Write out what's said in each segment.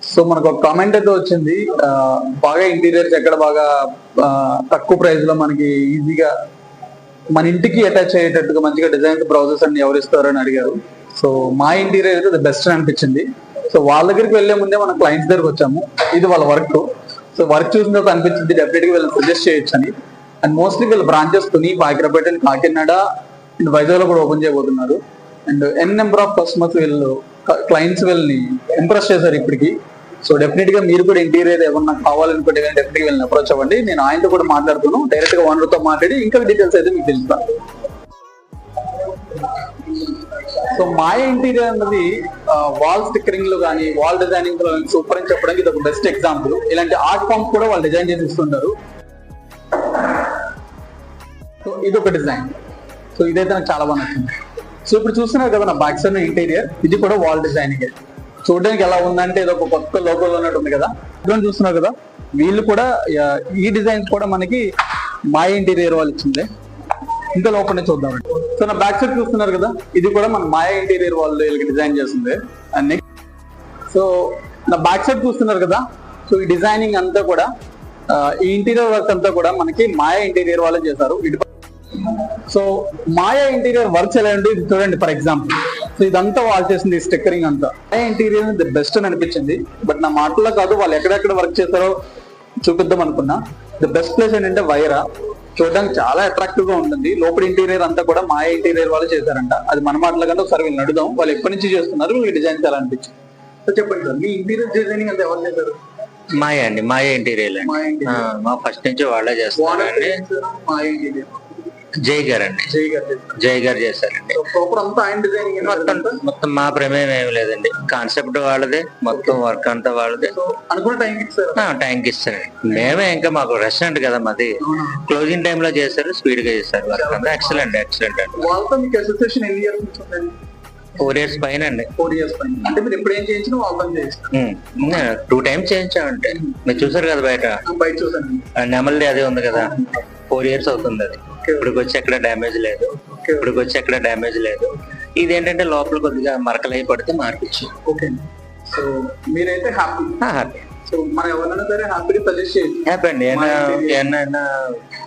So మనకు ఒక comment అయితే వచ్చింది, బాగా ఇంటీరియర్స్ ఎక్కడ బాగా తక్కువ ప్రైస్ లో మనకి ఈజీగా మన ఇంటికి అటాచ్ అయ్యేటట్టుగా మంచిగా డిజైన్స్ బ్రౌజెస్ అన్ని ఎవరు ఇస్తారు అని అడిగారు. సో మా ఇంటీరియర్ అయితే ద బెస్ట్ అనిపించింది. సో వాళ్ళ దగ్గరికి వెళ్లే ముందే మన క్లయింట్స్ దగ్గరకు వచ్చాము. ఇది వాళ్ళ వర్క్. సో వర్క్ చూసిన తర్వాత అనిపించింది డెఫినెట్ గా వీళ్ళని సజెస్ట్ చేయొచ్చు అని. అండ్ మోస్ట్లీ వీళ్ళ branches Tuni, Pakirapeta and Kakinada and Vizag లో కూడా ఓపెన్ చేయబోతున్నారు. And an number of customers వీళ్ళు క్లయింట్స్ వీళ్ళని ఇంప్రెస్ చేశారు ఇప్పటికి. సో డెఫినెట్ గా మీరు కూడా ఇంటీరియర్ ఏమన్నా కావాలనుకుంటే కానీ డెఫినెట్ గా వీళ్ళని అప్రోచ్ అవ్వండి. నేను ఆయనతో కూడా మాట్లాడుతాను, డైరెక్ట్ గా ఓనర్ తో మాట్లాడి ఇంకా డీటెయిల్స్ అయితే మీకు తెలుస్తాను. సో మాయ ఇంటీరియర్ అన్నది వాల్ స్టిక్కరింగ్ లో కానీ వాల్ డిజైనింగ్ లో సూపర్ అని చెప్పడానికి ఇది ఒక బెస్ట్ ఎగ్జాంపుల్. ఇలాంటి ఆర్ట్ ఫామ్స్ కూడా వాళ్ళు డిజైన్ చేసి ఇస్తుంటారు. సో ఇది ఒక డిజైన్. సో ఇదైతే నాకు చాలా బాగా నచ్చింది. సో ఇప్పుడు చూస్తున్నారు కదా నా బ్యాక్ సైడ్ ఇంటీరియర్, ఇది కూడా వాల్ డిజైనింగ్. చూడడానికి ఎలా ఉందంటే ఇది ఒక కొత్త లోగోలో ఉన్నట్టు ఉంది కదా. ఇటువంటి చూస్తున్నారు కదా, వీళ్ళు కూడా ఈ డిజైన్స్ కూడా మనకి మాయ ఇంటీరియర్ వాళ్ళు ఇచ్చింది. ఇంత లోపల చూద్దామండి. సో నా బ్యాక్ సైడ్ చూస్తున్నారు కదా, ఇది కూడా మన మాయ ఇంటీరియర్ వాళ్ళు వీళ్ళకి డిజైన్ చేస్తుంది. అండ్ నెక్స్ట్ సో నా బ్యాక్ సైడ్ చూస్తున్నారు కదా, సో ఈ డిజైనింగ్ అంతా కూడా ఈ ఇంటీరియర్ వర్క్ అంతా కూడా మనకి మాయ ఇంటీరియర్ వాళ్ళే చేశారు. సో మాయా ఇంటీరియర్ వర్క్స్ ఎలా ఉంటే ఇది చూడండి. ఫర్ ఎగ్జాంపుల్, సో ఇదంతా వాళ్ళు చేసింది స్టిక్కరింగ్ అంతా. మాయా ఇంటీరియర్ ది బెస్ట్ అని అనిపించింది. బట్ నా మాటల్లో కాదు, వాళ్ళు ఎక్కడెక్కడ వర్క్ చేస్తారో చూపిద్దాం అనుకున్నా. ది బెస్ట్ ప్లేస్ ఏంటంటే వైరా. చూడడానికి చాలా అట్రాక్టివ్ గా ఉంటుంది. లోపల ఇంటీరియర్ అంతా కూడా మాయా ఇంటీరియర్ వాళ్ళు చేశారంట. అది మన మాటల కంటే ఒకసారి వీళ్ళు అడుగుదాం, వాళ్ళు ఎప్పటి నుంచి చేస్తున్నారు, వీళ్ళకి డిజైన్ చాలా అనిపించింది. సో చెప్పండి సార్, మీ ఇంటీరియర్ డిజైనింగ్ అంతా ఎవరు చేశారు? మాయా అండి, మాయా ఇంటీరియర్ అండి. మా ఫస్ట్ నుంచి వాళ్ళే చేస్తారండి. మాయా ఇంటీరియర్ జై గారు అండి, జై గారు చేశారండి. మొత్తం మా ప్రమేయం ఏమి లేదండి. కాన్సెప్ట్ వాళ్ళదే, మొత్తం వర్క్ అంతా వాళ్ళదే. టైంకి ఇస్తారండి. మేమే ఇంకా మాకు రెస్టారెంట్ కదా మాది, క్లోజింగ్ టైమ్ లో చేశారు, స్పీడ్ గా చేశారు. వర్క్ అంతా ఎక్సలెంట్ ఎక్సలెంట్ అండి. 4 years పైన అండి. 4 years పైన అంటే మీరు ఎప్పుడు ఏం చేయించినా వాళ్ళతో చేయిస్తారు. 2 times చేయించామంటే మీరు చూసారు కదా బయట చూసాను. నెమల్ది అదే ఉంది కదా, 4 years అవుతుంది అది. ఇప్పటికి వచ్చి ఎక్కడ డ్యామేజ్ లేదు, ఇప్పటికి వచ్చి ఎక్కడ డ్యామేజ్ లేదు. ఇదేంటంటే లోపల కొద్దిగా మరకలు అయి పడితే మార్పించు. ఓకే, సో మీరైతే హ్యాపీ. సో మనం ఎవరైనా సరే హ్యాపీగా సజెస్ట్ చేయొచ్చు. హ్యాపీ అండి. ఏమైనా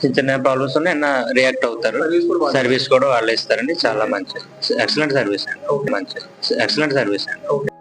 చిన్న చిన్న ప్రాబ్లమ్స్ ఉన్నా ఏమైనా రియాక్ట్ అవుతారు. సర్వీస్ కూడా వాళ్ళు ఇస్తారండి. చాలా మంచి ఎక్సలెంట్ సర్వీస్ అండి. మంచి ఎక్సలెంట్ సర్వీస్ అండి.